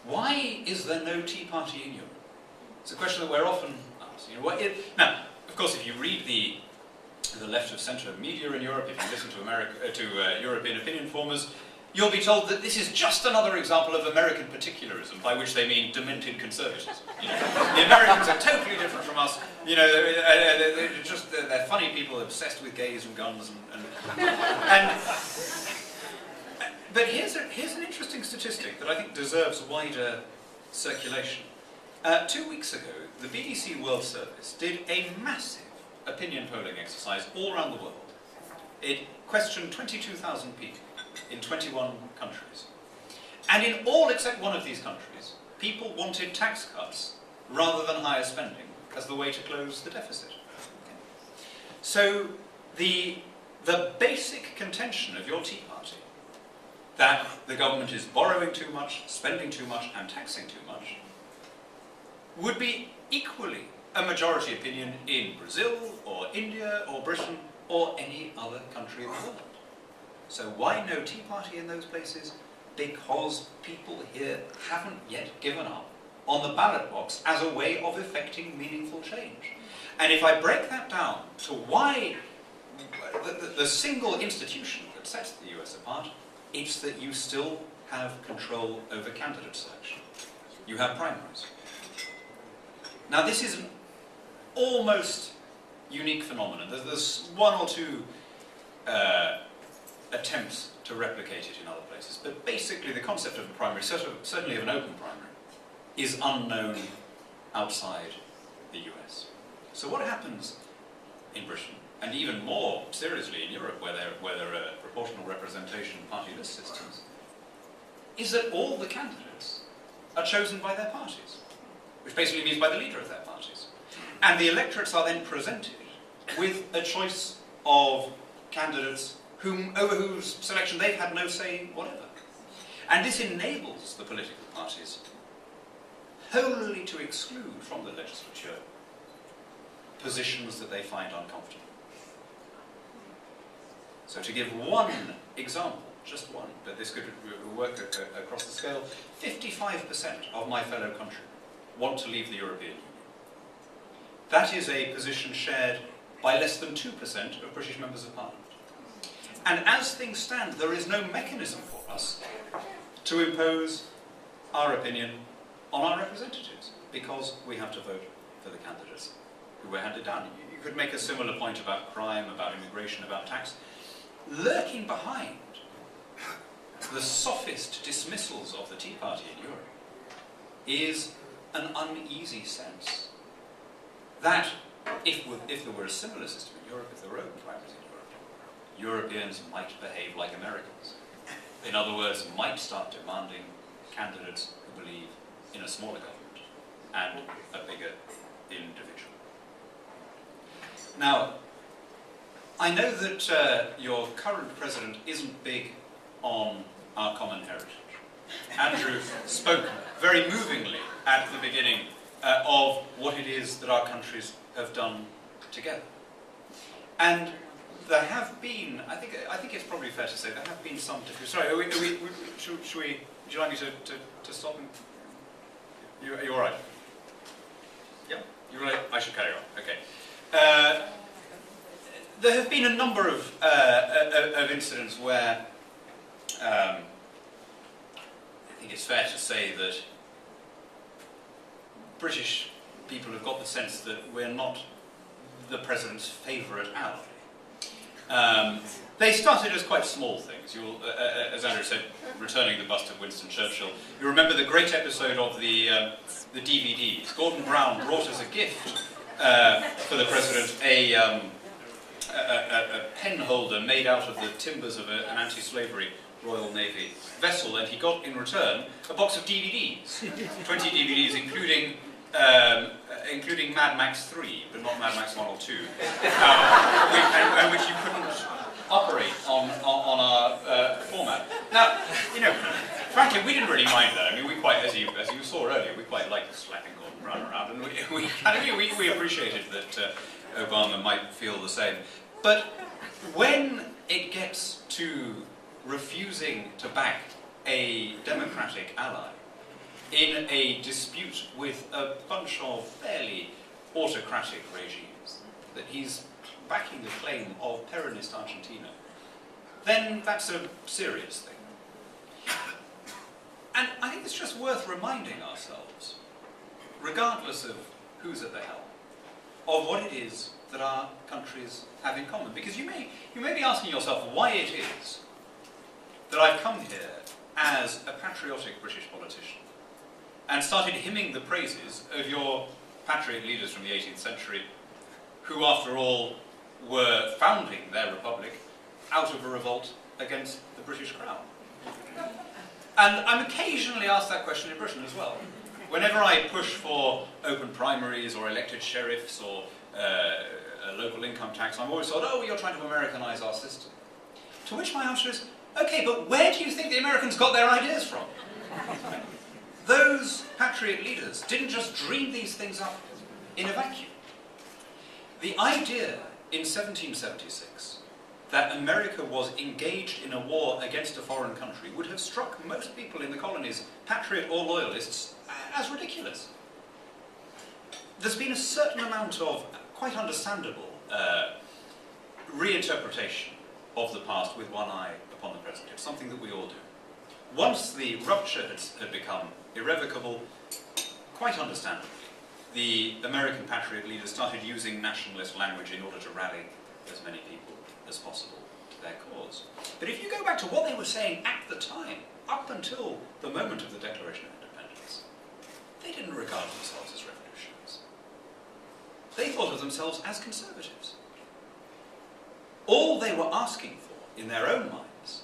why is there no Tea Party in Europe? It's a question that we're often asked. Now, of course, if you read the left of centre media in Europe, if you listen to European opinion formers, you'll be told that this is just another example of American particularism, by which they mean demented conservatism. The Americans are totally different from us. They're funny people obsessed with gays and guns but here's an interesting statistic that I think deserves wider circulation. 2 weeks ago, the BBC World Service did a massive opinion polling exercise all around the world. It questioned 22,000 people in 21 countries. And in all except one of these countries, people wanted tax cuts rather than higher spending as the way to close the deficit. Okay. So the basic contention of your Tea Party, that the government is borrowing too much, spending too much, and taxing too much, would be equally a majority opinion in Brazil, or India, or Britain, or any other country in the world. So why no Tea Party in those places? Because people here haven't yet given up on the ballot box as a way of effecting meaningful change. And if I break that down to why the single institution that sets the US apart, it's that you still have control over candidate selection. You have primaries. Now this is an almost unique phenomenon. There's one or two attempts to replicate it in other places, but basically the concept of a primary, certainly of an open primary, is unknown outside the US. So what happens in Britain, and even more seriously in Europe, where there are proportional representation party list systems, is that all the candidates are chosen by their parties, which basically means by the leader of their parties. And the electorates are then presented with a choice of candidates over whose selection they've had no say whatever. And this enables the political parties wholly to exclude from the legislature positions that they find uncomfortable. So to give one example, just one, but this could work across the scale, 55% of my fellow countrymen want to leave the European Union. That is a position shared by less than 2% of British members of Parliament. And as things stand, there is no mechanism for us to impose our opinion on our representatives, because we have to vote for the candidates who were handed down. You could make a similar point about crime, about immigration, about tax. Lurking behind the sophist dismissals of the Tea Party in Europe is an uneasy sense that if there were a similar system in Europe, if there were open primaries in Europe, Europeans might behave like Americans. In other words, might start demanding candidates who believe in a smaller government and a bigger individual. Now, I know that your current president isn't big on our common heritage. Andrew spoke very movingly at the beginning of what it is that our countries have done together. And there have been, I think it's probably fair to say, there have been some differences. Sorry, would you like me to stop? Are you all right? Yeah? You're right? I should carry on. Okay. There have been a number of incidents where I think it's fair to say that British people have got the sense that we're not the president's favourite ally. They started as quite small things. As Andrew said, returning the bust of Winston Churchill. You remember the great episode of the DVDs. Gordon Brown brought us a gift for the president, a pen holder made out of the timbers of an anti-slavery Royal Navy vessel, and he got in return a box of DVDs, 20 DVDs, including Mad Max 3, but not Mad Max 1 or 2, and which you couldn't operate on our format. Now, frankly, we didn't really mind that. I mean, we quite, as you saw earlier, we quite liked slapping Gordon Brown around, and we appreciated that Obama might feel the same. But when it gets to refusing to back a democratic ally, in a dispute with a bunch of fairly autocratic regimes, that he's backing the claim of Peronist Argentina, then that's a serious thing. And I think it's just worth reminding ourselves, regardless of who's at the helm, of what it is that our countries have in common. Because you may be asking yourself why it is that I've come here as a patriotic British politician and started hymning the praises of your patriot leaders from the 18th century, who, after all, were founding their republic out of a revolt against the British Crown. And I'm occasionally asked that question in Britain as well. Whenever I push for open primaries or elected sheriffs or a local income tax, I'm always told, oh, you're trying to Americanise our system. To which my answer is, okay, but where do you think the Americans got their ideas from? Those patriot leaders didn't just dream these things up in a vacuum. The idea in 1776 that America was engaged in a war against a foreign country would have struck most people in the colonies, patriot or loyalists, as ridiculous. There's been a certain amount of quite understandable reinterpretation of the past with one eye upon the present. It's something that we all do. Once the rupture had become irrevocable, quite understandably, the American patriot leaders started using nationalist language in order to rally as many people as possible to their cause. But if you go back to what they were saying at the time, up until the moment of the Declaration of Independence, they didn't regard themselves as revolutionaries. They thought of themselves as conservatives. All they were asking for, in their own minds,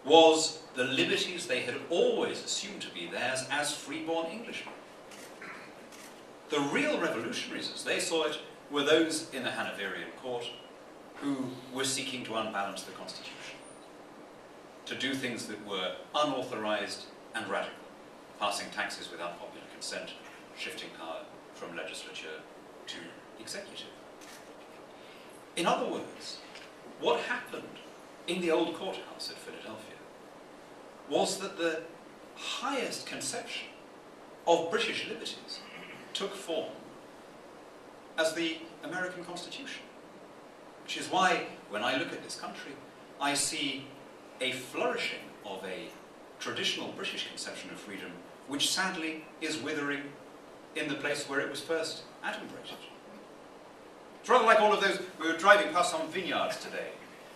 was the liberties they had always assumed to be theirs as freeborn Englishmen. The real revolutionaries, as they saw it, were those in the Hanoverian court who were seeking to unbalance the constitution, to do things that were unauthorized and radical, passing taxes without popular consent, shifting power from legislature to executive. In other words, what happened in the old courthouse at Philadelphia was that the highest conception of British liberties took form as the American Constitution. Which is why, when I look at this country, I see a flourishing of a traditional British conception of freedom, which sadly is withering in the place where it was first adumbrated. It's rather like all of those, we were driving past some vineyards today,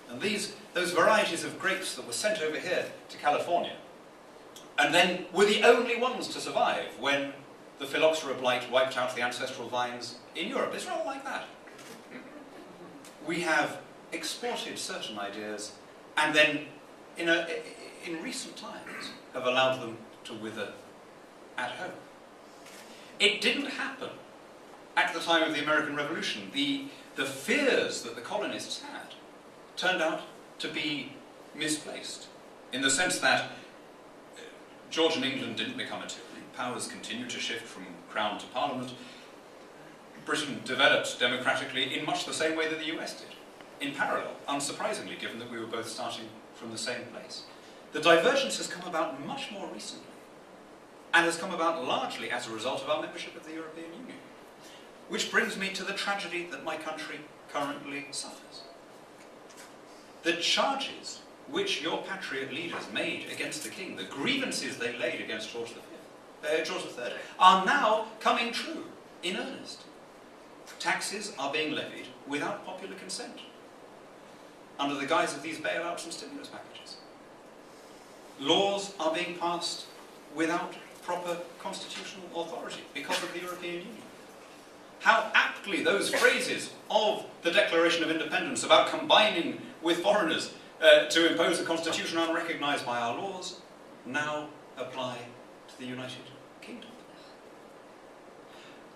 and those varieties of grapes that were sent over here to California, and then were the only ones to survive when the phylloxera blight wiped out the ancestral vines in Europe. It's rather like that. We have exported certain ideas and then, in recent times, have allowed them to wither at home. It didn't happen at the time of the American Revolution. The fears that the colonists had turned out to be misplaced, in the sense that Georgian England didn't become a tyranny. Powers continued to shift from Crown to Parliament. Britain developed democratically in much the same way that the US did, in parallel, unsurprisingly, given that we were both starting from the same place. The divergence has come about much more recently, and has come about largely as a result of our membership of the European Union. Which brings me to the tragedy that my country currently suffers. The charges which your patriot leaders made against the king, the grievances they laid against George III, are now coming true in earnest. Taxes are being levied without popular consent, under the guise of these bailouts and stimulus packages. Laws are being passed without proper constitutional authority because of the European Union. How aptly those phrases of the Declaration of Independence about combining with foreigners to impose a constitution unrecognised by our laws now apply to the United Kingdom.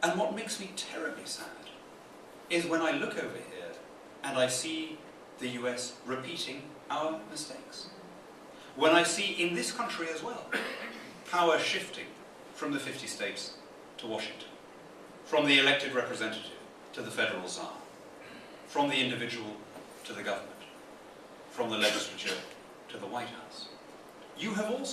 And what makes me terribly sad is when I look over here and I see the US repeating our mistakes. When I see in this country as well, power shifting from the 50 states to Washington, from the elected representative to the federal czar, from the individual to the government, from the legislature to the White House. You have also